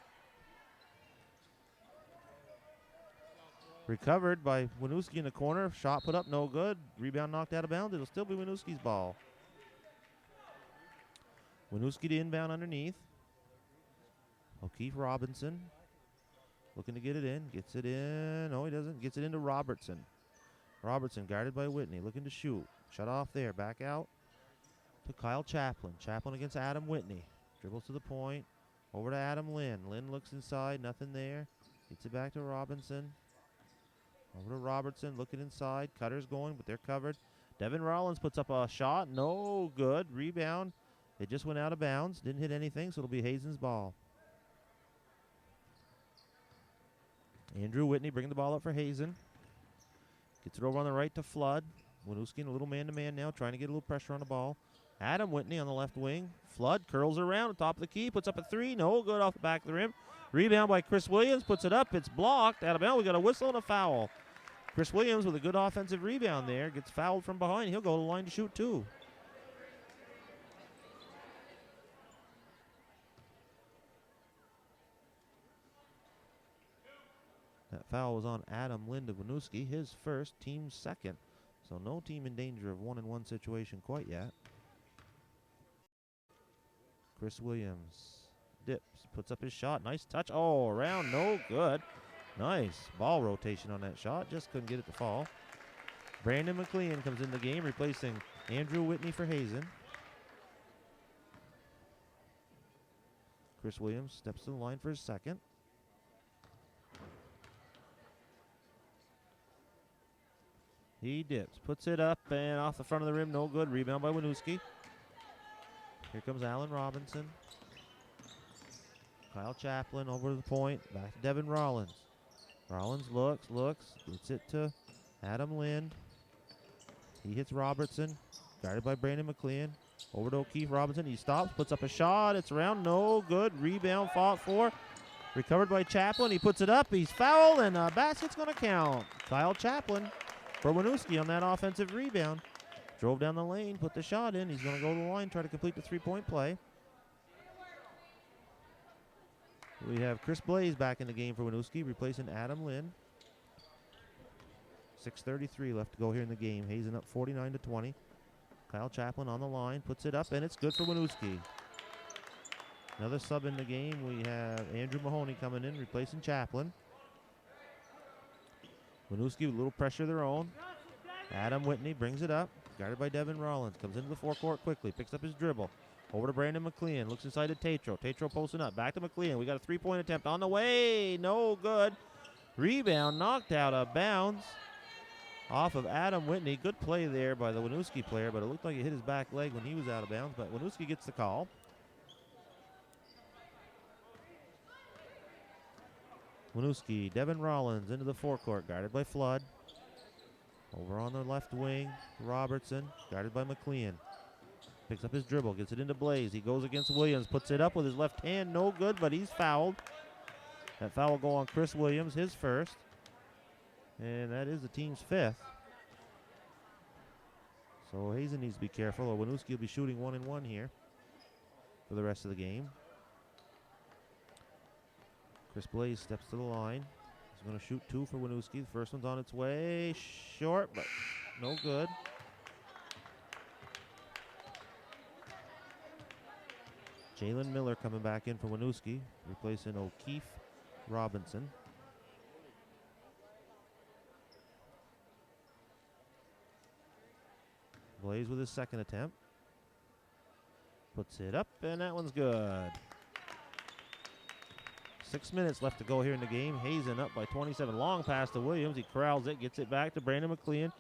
Recovered by Winooski in the corner. Shot put up, no good. Rebound knocked out of bounds. It'll still be Winooski's ball. Winooski to inbound underneath. O'Keefe Robinson looking to get it in. Gets it in. No, he doesn't. Gets it into Robertson. Robertson guarded by Whitney. Looking to shoot. Shut off there. Back out to Kyle Chaplin. Chaplin against Adam Whitney. Dribbles to the point. Over to Adam Lynn. Lynn looks inside. Nothing there. Gets it back to Robinson. Over to Robertson. Looking inside. Cutter's going, but they're covered. Devin Rollins puts up a shot. No good. Rebound. It just went out of bounds. Didn't hit anything, so it'll be Hazen's ball. Andrew Whitney bringing the ball up for Hazen. Gets it over on the right to Flood. Winooski in a little man-to-man now, trying to get a little pressure on the ball. Adam Whitney on the left wing. Flood curls around at the top of the key, puts up a 3. No good off the back of the rim. Rebound by Chris Williams, puts it up. It's blocked. Out of bounds. We got a whistle and a foul. Chris Williams with a good offensive rebound there. Gets fouled from behind. He'll go to the line to shoot too. That foul was on Adam Lind of Winooski, his first, team's second. So no team in danger of 1-on-1 situation quite yet. Chris Williams dips, puts up his shot. Nice touch. Oh, around, no good. Nice ball rotation on that shot. Just couldn't get it to fall. Brandon McLean comes in the game, replacing Andrew Whitney for Hazen. Chris Williams steps to the line for his second. He dips, puts it up, and off the front of the rim, no good. Rebound by Winooski. Here comes Allen Robinson. Kyle Chaplin over to the point. Back to Devin Rollins. Rollins looks, gets it to Adam Lind. He hits Robertson, guarded by Brandon McLean. Over to O'Keefe Robinson. He stops, puts up a shot. It's around, no good. Rebound fought for. Recovered by Chaplin. He puts it up. He's fouled, and a basket's going to count. Kyle Chaplin for Winooski on that offensive rebound. Drove down the lane, put the shot in. He's going to go to the line, try to complete the three-point play. We have Chris Blaze back in the game for Winooski, replacing Adam Lynn. 6:33 left to go here in the game. Hazen up 49-20. Kyle Chaplin on the line, puts it up, and it's good for Winooski. Another sub in the game. We have Andrew Mahoney coming in, replacing Chaplin. Winooski with a little pressure of their own. Adam Whitney brings it up, guarded by Devin Rollins. Comes into the forecourt quickly, picks up his dribble. Over to Brandon McLean. Looks inside to Tatro. Tatro posting up. Back to McLean. We got a three-point attempt on the way. No good. Rebound knocked out of bounds off of Adam Whitney. Good play there by the Winooski player, but it looked like it hit his back leg when he was out of bounds. But Winooski gets the call. Winooski, Devin Rollins into the forecourt, guarded by Flood. Over on the left wing, Robertson, guarded by McLean. Picks up his dribble, gets it into Blaze. He goes against Williams, puts it up with his left hand. No good, but he's fouled. That foul will go on Chris Williams, his first. And that is the team's fifth. So Hazen needs to be careful, or Winooski will be shooting 1-and-1 here for the rest of the game. Chris Blaze steps to the line. He's going to shoot two for Winooski. The first one's on its way. Short, but no good. Jalen Miller coming back in for Winooski, replacing O'Keefe Robinson. Blaze with his second attempt. Puts it up, and that one's good. 6 minutes left to go here in the game. Hazen up by 27. Long pass to Williams. He corrals it, gets it back to Brandon McLean.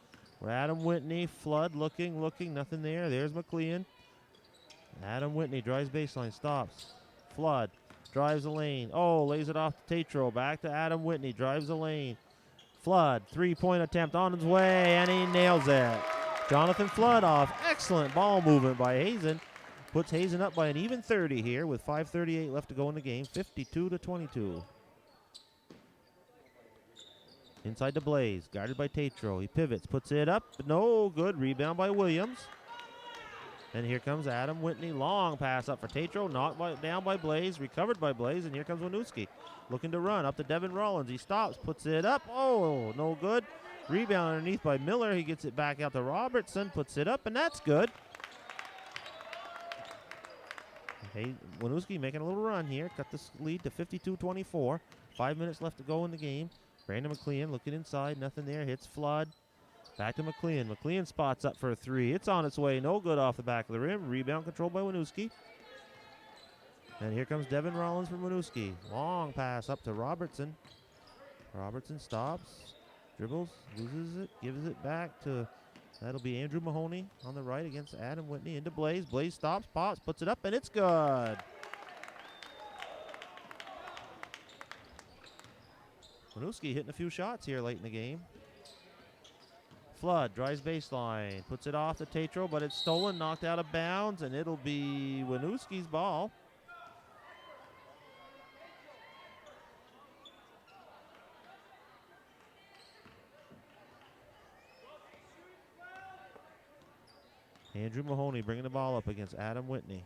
Adam Whitney, Flood looking, nothing there. There's McLean. Adam Whitney drives baseline, stops. Flood drives the lane. Oh, lays it off to Tatro. Back to Adam Whitney, drives the lane. Flood, three-point attempt on his way, and he nails it. Jonathan Flood off. Excellent ball movement by Hazen. Puts Hazen up by an even 30 here with 5:38 left to go in the game, 52-22. Inside to Blaze, guarded by Tatro. He pivots, puts it up, no good. Rebound by Williams. And here comes Adam Whitney. Long pass up for Tatro, knocked down by Blaze, recovered by Blaze, and here comes Winooski. Looking to run up to Devin Rollins. He stops, puts it up. Oh, no good. Rebound underneath by Miller. He gets it back out to Robertson, puts it up, and that's good. Hey, Winooski making a little run here. Cut this lead to 52-24. 5 minutes left to go in the game. Brandon McLean looking inside. Nothing there. Hits Flood. Back to McLean. McLean spots up for a three. It's on its way. No good off the back of the rim. Rebound controlled by Winooski. And here comes Devin Rollins from Winooski. Long pass up to Robertson. Robertson stops. Dribbles. Loses it. Gives it back to... That'll be Andrew Mahoney on the right against Adam Whitney. Into Blaze. Blaze stops, pops, puts it up, and it's good. Winooski hitting a few shots here late in the game. Flood drives baseline, puts it off to Tatro, but it's stolen, knocked out of bounds, and it'll be Winooski's ball. Andrew Mahoney bringing the ball up against Adam Whitney.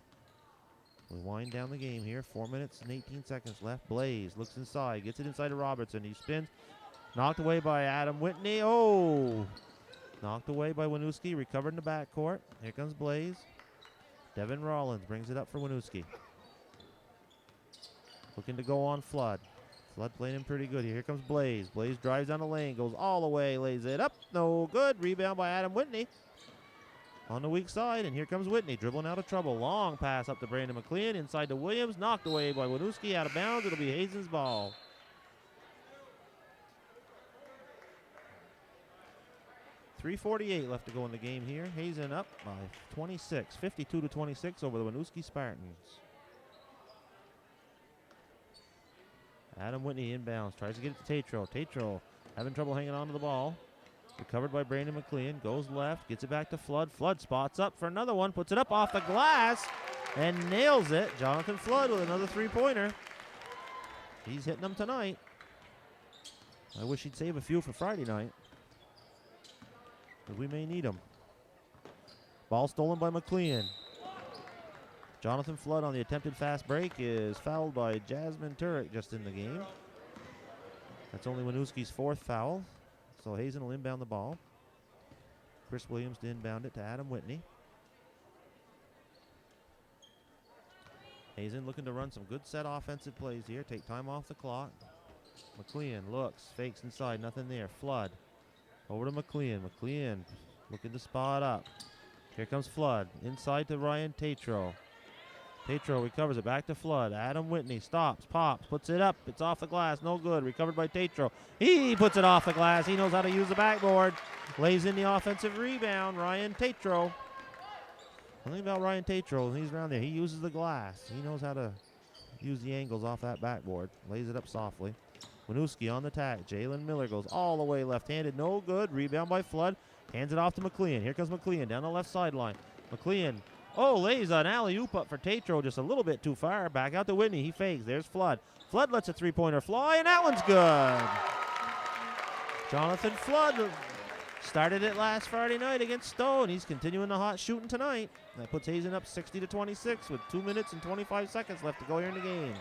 We wind down the game here. 4 minutes and 18 seconds left. Blaze looks inside, gets it inside to Robertson. He spins, knocked away by Adam Whitney. Oh! Knocked away by Winooski, recovered in the backcourt. Here comes Blaze. Devin Rollins brings it up for Winooski. Looking to go on Flood. Flood playing him pretty good here. Here comes Blaze. Blaze drives down the lane, goes all the way, lays it up. No good. Rebound by Adam Whitney. On the weak side, and here comes Whitney dribbling out of trouble. Long pass up to Brandon McLean, inside to Williams, knocked away by Winooski, out of bounds. It'll be Hazen's ball. .348 left to go in the game here. Hazen up by 26, 52-26 over the Winooski Spartans. Adam Whitney inbounds, tries to get it to Tatro. Tatro having trouble hanging on to the ball. Recovered by Brandon McLean, goes left, gets it back to Flood. Flood spots up for another one, puts it up off the glass, and nails it. Jonathan Flood with another three-pointer. He's hitting them tonight. I wish he'd save a few for Friday night, but we may need them. Ball stolen by McLean. Jonathan Flood on the attempted fast break is fouled by Jasmine Turek just in the game. That's only Winooski's fourth foul. So Hazen will inbound the ball. Chris Williams to inbound it to Adam Whitney. Hazen looking to run some good set offensive plays here. Take time off the clock. McLean looks, fakes inside, nothing there. Flood over to McLean. McLean looking to spot up. Here comes Flood. Inside to Ryan Tatro. Tatro recovers it back to Flood. Adam Whitney stops, pops, puts it up. It's off the glass, no good. Recovered by Tatro. He puts it off the glass. He knows how to use the backboard. Lays in the offensive rebound. Ryan Tatro. One thing about Ryan Tatro, when he's around there, he uses the glass. He knows how to use the angles off that backboard. Lays it up softly. Winooski on the attack. Jalen Miller goes all the way left-handed. No good. Rebound by Flood. Hands it off to McLean. Here comes McLean down the left sideline. McLean, lays an alley-oop up for Tatro just a little bit too far. Back out to Whitney. He fakes. There's Flood. Flood lets a three-pointer fly, and that one's good. Jonathan Flood started it last Friday night against Stone. He's continuing the hot shooting tonight. That puts Hazen up 60-26 with 2 minutes and 25 seconds left to go here in the game.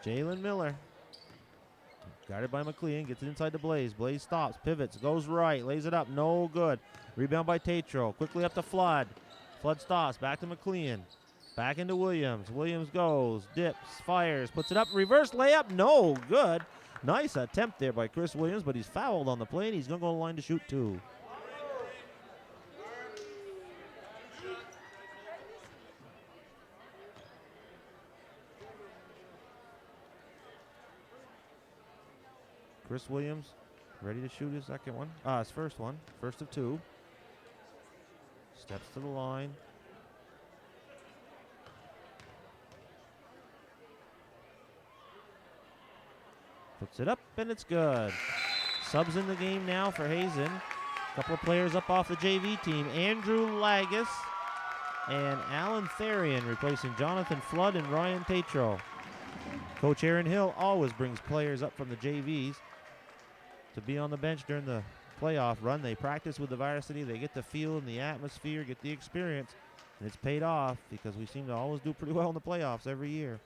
Jalen Miller, guarded by McLean, gets it inside to Blaze. Blaze stops, pivots, goes right, lays it up, no good. Rebound by Tatro, quickly up to Flood. Flood stops, back to McLean. Back into Williams. Williams goes, dips, fires, puts it up, reverse layup, no good. Nice attempt there by Chris Williams, but he's fouled on the play, and he's going to go to the line to shoot two. Chris Williams ready to shoot his second one. His first one. First of two. Steps to the line. Puts it up, and it's good. Subs in the game now for Hazen. A couple of players up off the JV team. Andrew Lagus and Alan Therian replacing Jonathan Flood and Ryan Tatro. Coach Aaron Hill always brings players up from the JVs to be on the bench during the playoff run. They practice with the varsity. They get the feel and the atmosphere, get the experience, and it's paid off because we seem to always do pretty well in the playoffs every year.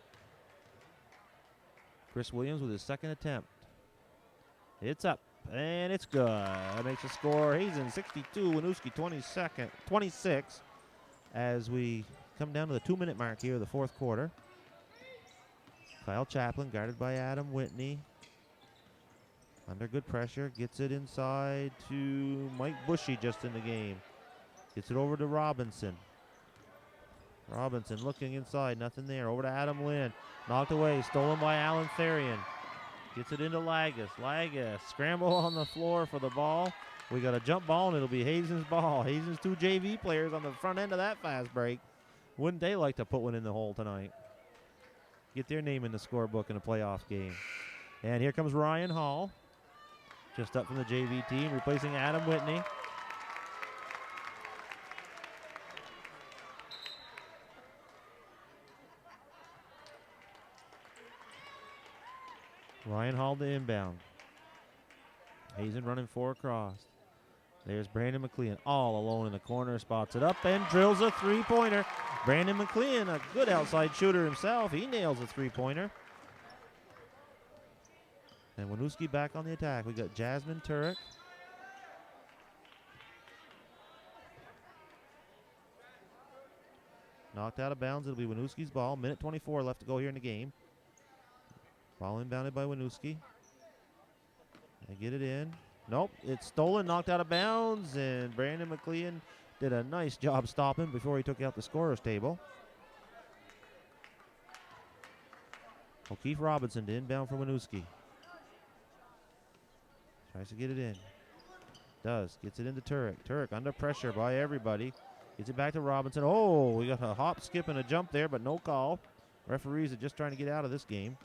Chris Williams with his second attempt. It's up, and it's good. That makes the score Hazen 62, Winooski 26, as we come down to the 2-minute mark here of the fourth quarter. Kyle Chaplin, guarded by Adam Whitney. Under good pressure, gets it inside to Mike Bushy just in the game. Gets it over to Robinson. Robinson looking inside, nothing there. Over to Adam Lynn. Knocked away, stolen by Alan Therian. Gets it into Lagus. Lagus, scramble on the floor for the ball. We got a jump ball, and it'll be Hazen's ball. Hazen's two JV players on the front end of that fast break. Wouldn't they like to put one in the hole tonight? Get their name in the scorebook in a playoff game. And here comes Ryan Hall, just up from the JV team, replacing Adam Whitney. Ryan Hall to inbound. Hazen running 4 across. There's Brandon McLean all alone in the corner, spots it up and drills a three-pointer. Brandon McLean, a good outside shooter himself. He nails a three-pointer. And Winooski back on the attack. We got Jasmine Turek. Knocked out of bounds. It'll be Winooski's ball. Minute 24 left to go here in the game. Ball inbounded by Winooski. They get it in. Nope, it's stolen, knocked out of bounds, and Brandon McLean did a nice job stopping before he took out the scorer's table. O'Keefe Robinson to inbound for Winooski. Tries to get it in. Does. Gets it into Turek. Turek under pressure by everybody. Gets it back to Robinson. Oh, we got a hop, skip, and a jump there, but no call. Referees are just trying to get out of this game.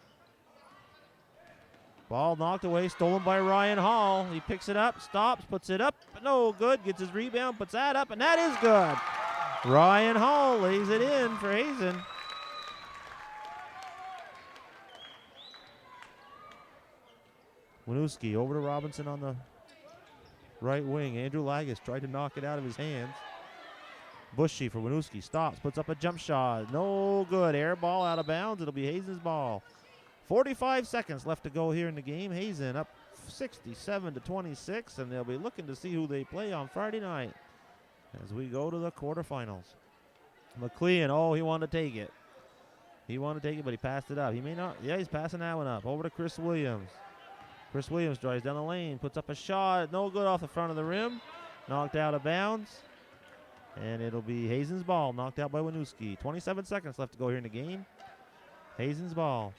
Ball knocked away, stolen by Ryan Hall. He picks it up, stops, puts it up, but no good. Gets his rebound, puts that up, and that is good. Ryan Hall lays it in for Hazen. Winooski over to Robinson on the right wing. Andrew Lagus tried to knock it out of his hands. Bushy for Winooski, stops, puts up a jump shot. No good. Air ball out of bounds. It'll be Hazen's ball. 45 seconds left to go here in the game. Hazen up 67-26, and they'll be looking to see who they play on Friday night as we go to the quarterfinals. McLean, he wanted to take it. He wanted to take it, but he passed it up. He may not. Yeah, he's passing that one up. Over to Chris Williams. Chris Williams drives down the lane, puts up a shot. No good off the front of the rim. Knocked out of bounds. And it'll be Hazen's ball, knocked out by Winooski. 27 seconds left to go here in the game. Hazen's ball.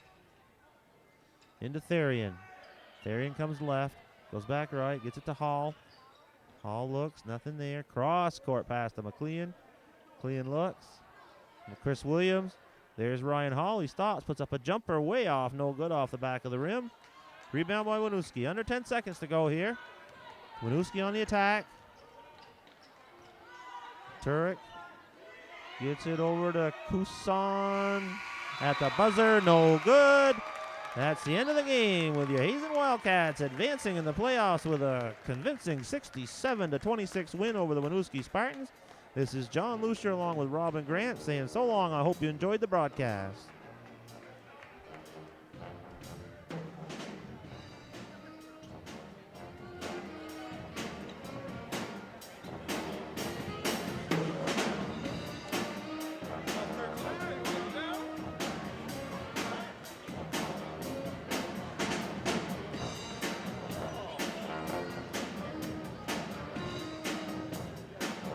Into Therian. Therian comes left, goes back right, gets it to Hall. Hall looks, nothing there. Cross court pass to McLean. McLean looks. Chris Williams. There's Ryan Hall. He stops, puts up a jumper way off, no good off the back of the rim. Rebound by Winooski. Under 10 seconds to go here. Winooski on the attack. Turek gets it over to Kusan at the buzzer. No good. That's the end of the game with your Hazen Wildcats advancing in the playoffs with a convincing 67-26 win over the Winooski Spartans. This is John Lucier along with Robin Grant saying so long. I hope you enjoyed the broadcast.